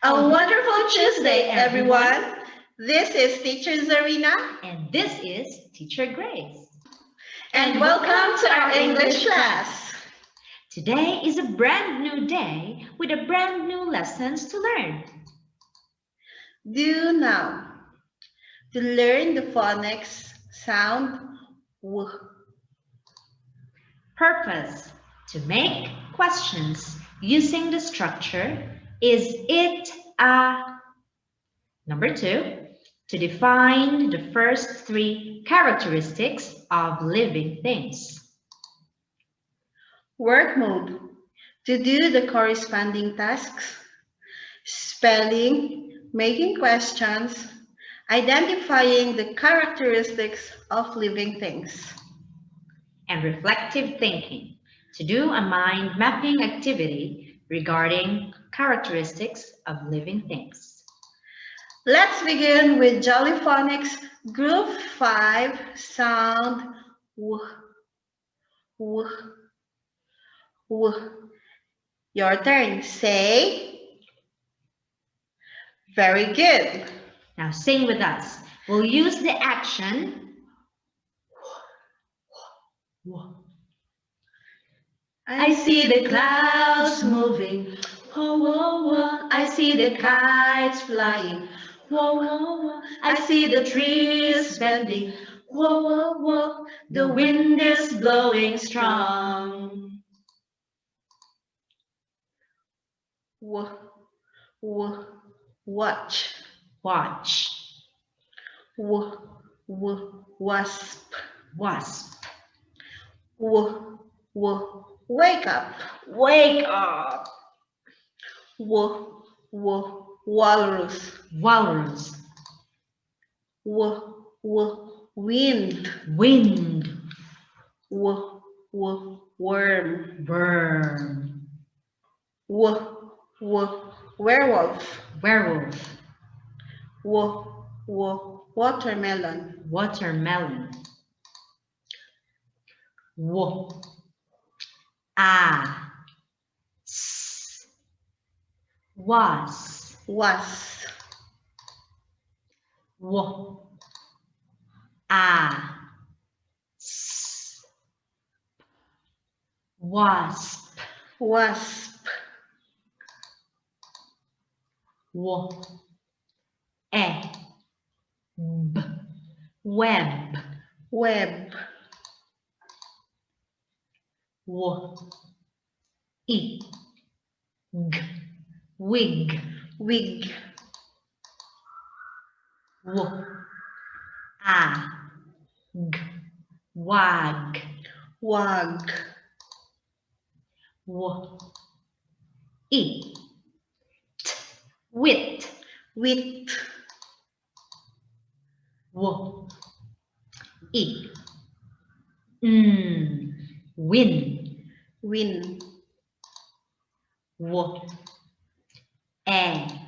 A wonderful Tuesday, everyone. This is Teacher Zarina. And this is Teacher Grace. And welcome to our English class. Today is a brand new day with a brand new lessons to learn. Do now. To learn the phonics sound W. Purpose: to make questions using the structure is it a. Number 2, to define the first 3 characteristics of living things. Work mode. To do the corresponding tasks. Spelling, making questions, identifying the characteristics of living things. And reflective thinking, to do a mind mapping activity regarding characteristics of living things. Let's begin with Jolly Phonics Group 5 sound W. W. W. Your turn. Say. Very good. Now sing with us. We'll use the action. I see the clouds moving. Whoa, whoa, whoa. I see the kites flying. Whoa, whoa, whoa. I see the trees bending. Whoa, whoa, whoa. The wind is blowing strong. Whoa, whoa. Watch. Watch. Whoa, whoa. Wasp. Wasp. Whoa, whoa. Wake up. Wake up. Whoa, whoa. Walrus. Walrus. Whoa, whoa. Wind. Wind. Whoa, whoa. Worm. Worm. Whoa, whoa. Werewolf. Werewolf. Whoa, whoa. Watermelon. Watermelon. Wo. A. S. Was. Was. Wo. A. S. Wasp. Wasp. Wo. E. B. Web. Web. Wo. I. G. Wig. Wig. Wo. A. G. Wag. Wag. Wo. I. T. Wit. Wit. Wo. I. Win. Win. Wo. E. T.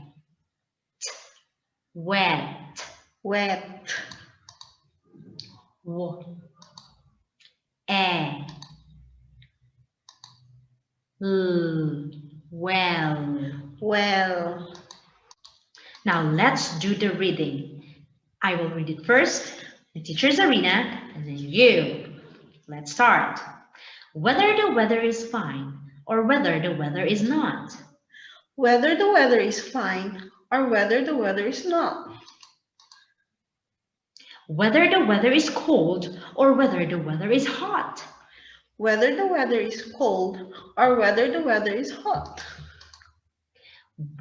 Wet. Wet. Wo. E. L. Well. Well. Now let's do the reading. I will read it first, the teacher's arena, and then you. Let's start. Whether the weather is fine or whether the weather is not. Whether the weather is fine or whether the weather is not. Whether the weather is cold or whether the weather is hot. Whether the weather is cold or whether the weather is hot.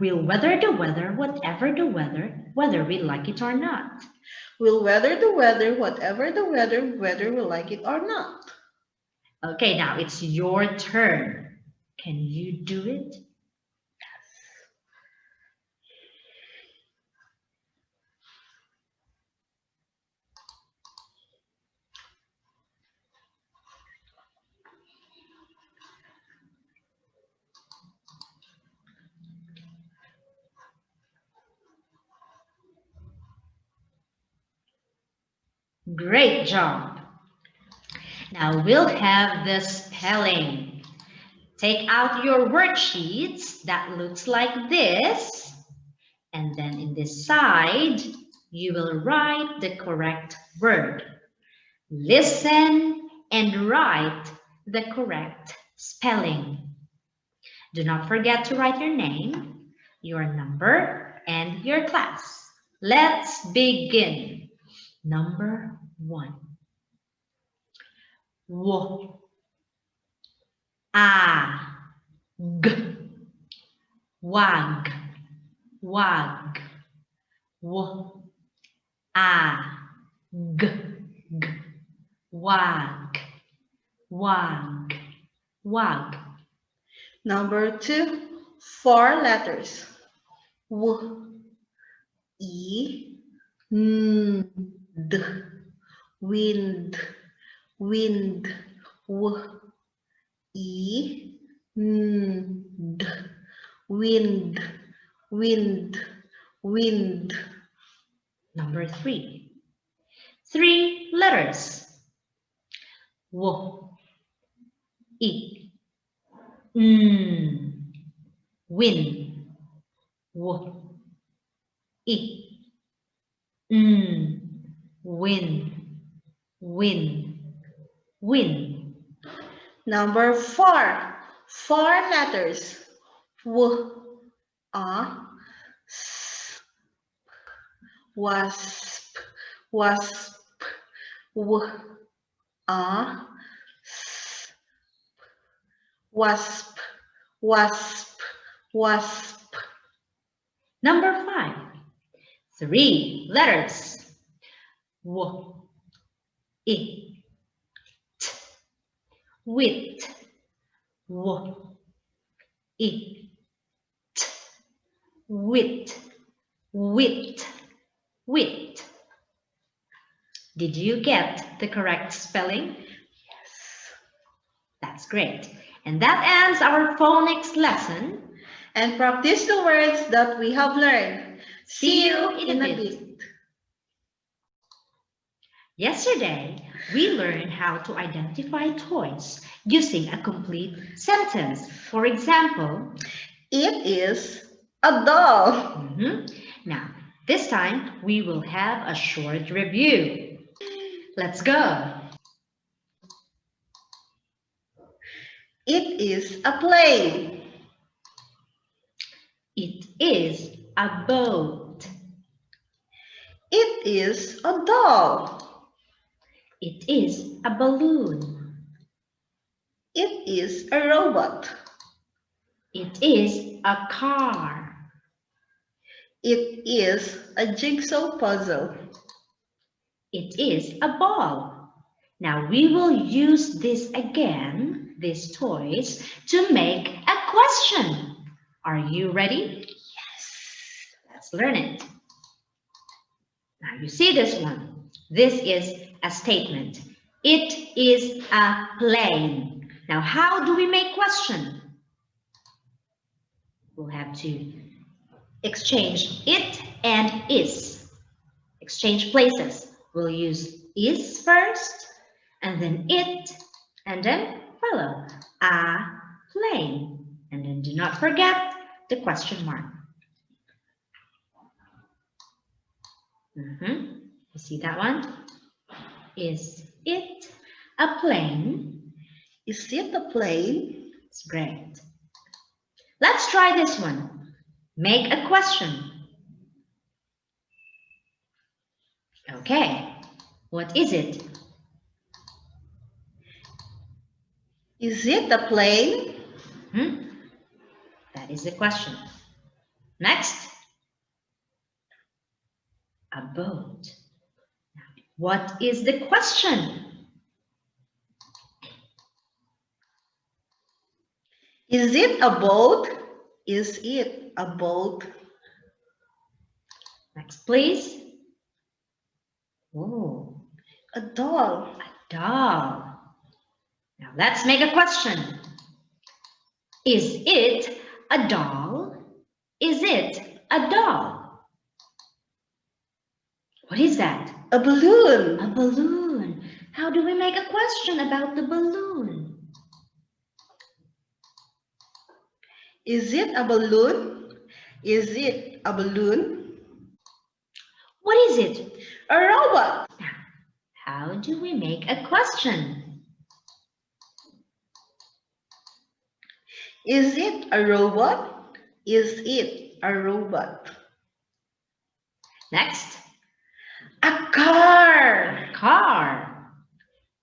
We'll weather the weather, whatever the weather, whether we like it or not. We'll weather the weather, whatever the weather, whether we like it or not. Okay, now it's your turn. Can you do it? Great job. Now we'll have the spelling. Take out your worksheets that looks like this. And then in this side, you will write the correct word. Listen and write the correct spelling. Do not forget to write your name, your number, and your class. Let's begin. Number 1. W, A, G, wag, wag, W, A, G, G, wag, wag, wag. Number 2, 4 letters. W, E, N, D, wind, wind. W, E, N, D, wind, wind, wind. Number 3. 3 letters. W, I, N, win, W, I, N, win, win, win. Number 4, 4 letters. W, A, S, wasp, wasp. W, A, S, wasp, wasp, wasp. Number 5. 3 letters. W, I, T, wit, W, I, T, wit, wit, wit. Did you get the correct spelling? Yes. That's great. And that ends our phonics lesson. And practice the words that we have learned. See you in a bit. Yesterday, we learned how to identify toys using a complete sentence. For example, It is a doll. Now, this time we will have a short review. Let's go. It is a plane. It is a boat. It is a doll. It is a balloon. It is a robot. It is a car. It is a jigsaw puzzle. It is a ball. Now we will use this again, these toys, to make a question. Are you ready? Yes. Let's learn it. Now you see this one. This is a statement. It is a plane. Now how do we make question? We'll have to exchange it and is. Exchange places. We'll use is first, and then it, and then follow a plane. And then do not forget the question mark. You see that one? Is it a plane? Is it a plane? It's great. Let's try this one. Make a question. Okay, what is it? Is it a plane? That is the question. Next, a boat. What is the question? Is it a boat? Is it a boat? Next, please. Oh, A doll. a doll. Now let's make a question. Is it a doll? Is it a doll? What is that? A balloon. A balloon. How do we make a question about the balloon? Is it a balloon? Is it a balloon? What is it? A robot? Now, how do we make a question? Is it a robot? Is it a robot? Next, A car! car.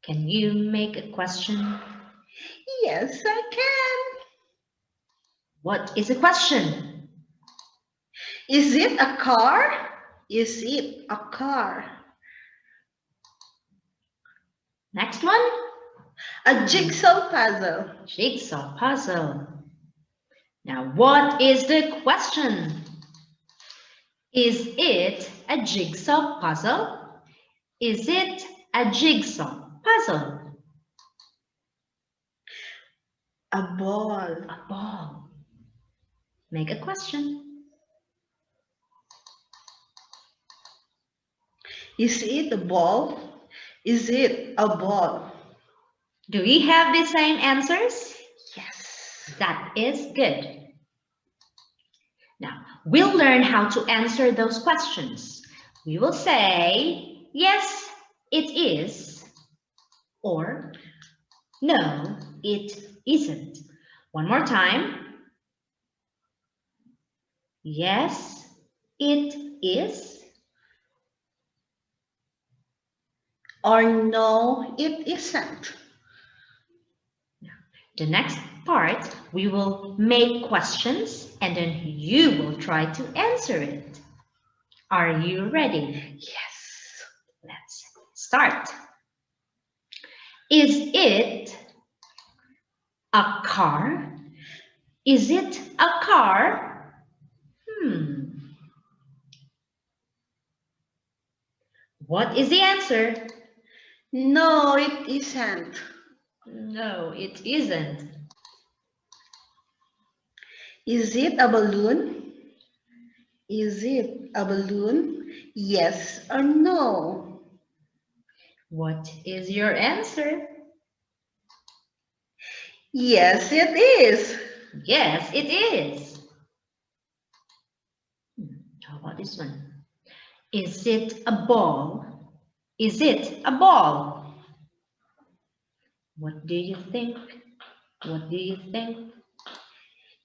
Can you make a question? Yes, I can. What is a question? Is it a car? Is it a car? Next one, A jigsaw puzzle. jigsaw puzzle. Now, what is the question? Is it a jigsaw puzzle? Is it a jigsaw puzzle? A ball. A ball. Make a question. Is it a ball? Is it a ball? Do we have the same answers? Yes. That is good. Now, we'll learn how to answer those questions. We will say, yes, it is, or no, it isn't. One more time. Yes, it is. Or no, it isn't. The next part, we will make questions and then you will try to answer it. Are you ready? Yes. Let's start. Is it a car? Is it a car? What is the answer? No, it isn't. No, it isn't. Is it a balloon? Is it a balloon? Yes or no? What is your answer? Yes, it is. Yes, it is. How about this one? Is it a ball? Is it a ball? What do you think? What do you think?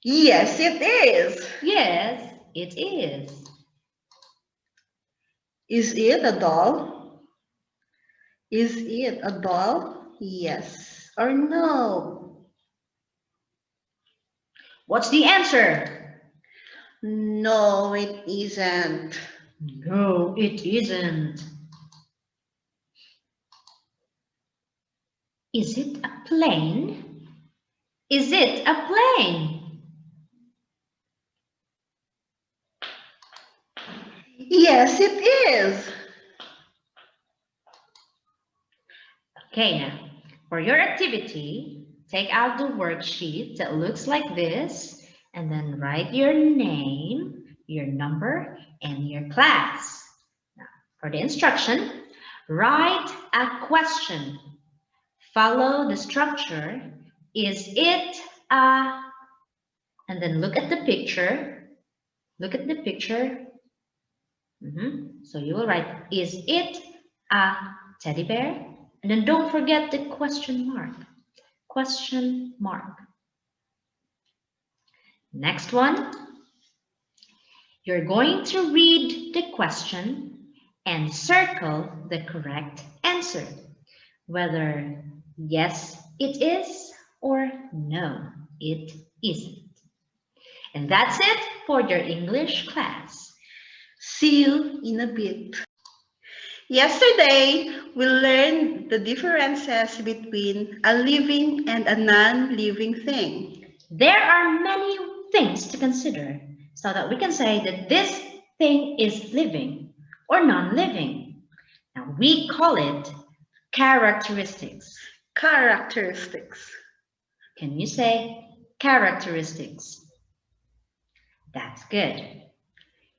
Yes, it is. Yes, it is. Is it a doll? Is it a doll? Yes or no? What's the answer? No, it isn't. No, it isn't. Is it a plane? Is it a plane? Yes, it is. Okay, now, for your activity, take out the worksheet that looks like this, and then write your name, your number, and your class. Now, for the instruction, write a question. Follow the structure. Is it a... And then look at the picture. Look at the picture. So you will write, is it a teddy bear? And then don't forget the question mark. Question mark. Next one. You're going to read the question and circle the correct answer. Whether yes, it is, or no, it isn't. And that's it for your English class. See you in a bit. Yesterday, we learned the differences between a living and a non-living thing. There are many things to consider so that we can say that this thing is living or non-living. Now we call it characteristics. Characteristics. Can you say characteristics? That's good.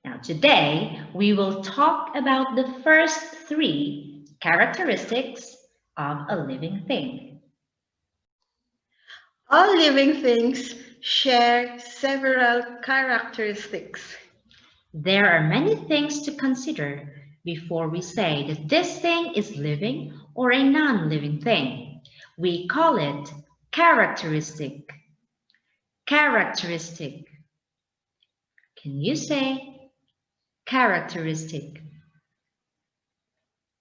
Now today we will talk about the first three characteristics of a living thing. All living things share several characteristics. There are many things to consider before we say that this thing is living or a non-living thing. We call it characteristic. Characteristic. Can you say characteristic?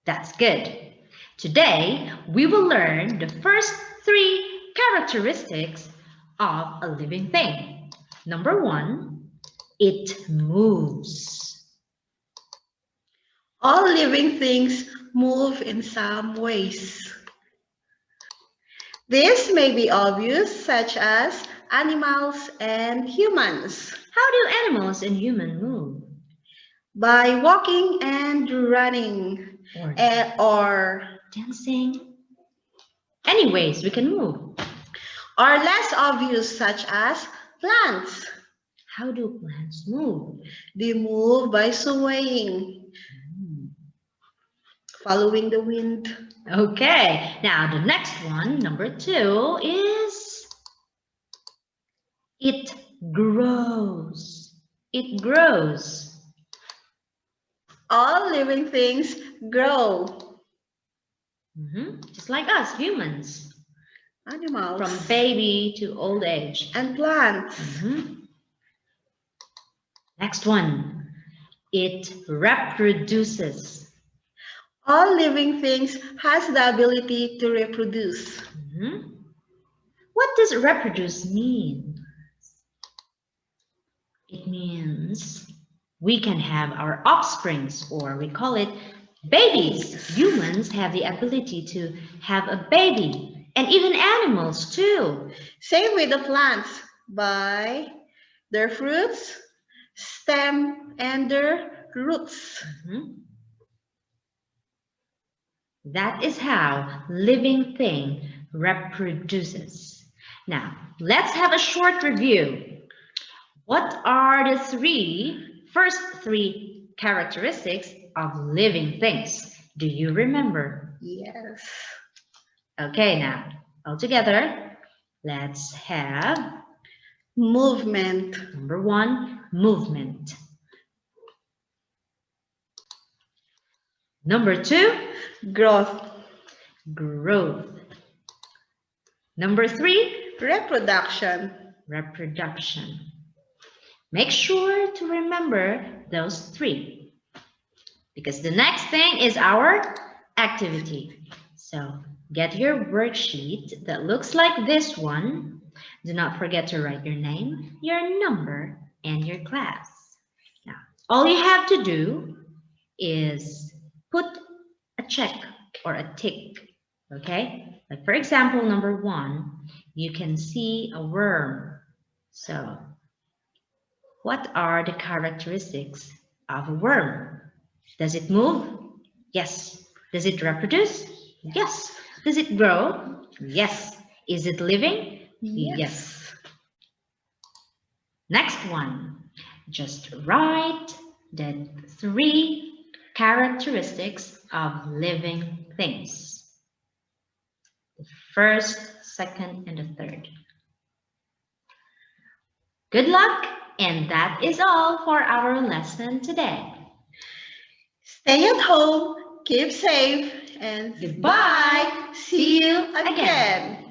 That's good. Today, we will learn the first three characteristics of a living thing. Number one, it moves. All living things move in some ways. This may be obvious, such as animals and humans, How do animals and humans move? by walking and running, Or or dancing? Anyways, we can move. are less obvious, such as plants. How do plants move? They move by swaying, following the wind. Okay, now the next one, number two, is it grows. It grows. All living things grow. Just like us, humans. Animals From baby to old age. and plants. Next one, it reproduces. All living things has the ability to reproduce. What does reproduce mean? It means we can have our offsprings, or we call it babies. Humans have the ability to have a baby, and even animals too. Same with the plants, by their fruits, stem, and their roots. That is how living thing reproduces. Now, let's have a short review. What are the first three characteristics of living things? Do you remember? Yes. Okay, now, all together, let's have Movement. number one, movement. Number two, Growth. growth. Number three, Reproduction. reproduction. Make sure to remember those three, because the next thing is our activity. So get your worksheet that looks like this one. Do not forget to write your name, your number, and your class. Now, all you have to do is put a check or a tick, okay? Like for example, number one, you can see a worm. So what are the characteristics of a worm? Does it move? Yes. Does it reproduce? Yes. Does it grow? Yes. Is it living? Yes. Next one. Just write the three characteristics of living things. The first, second, and the third. Good luck, and that is all for our lesson today. Stay at home, keep safe, and Goodbye. See you again.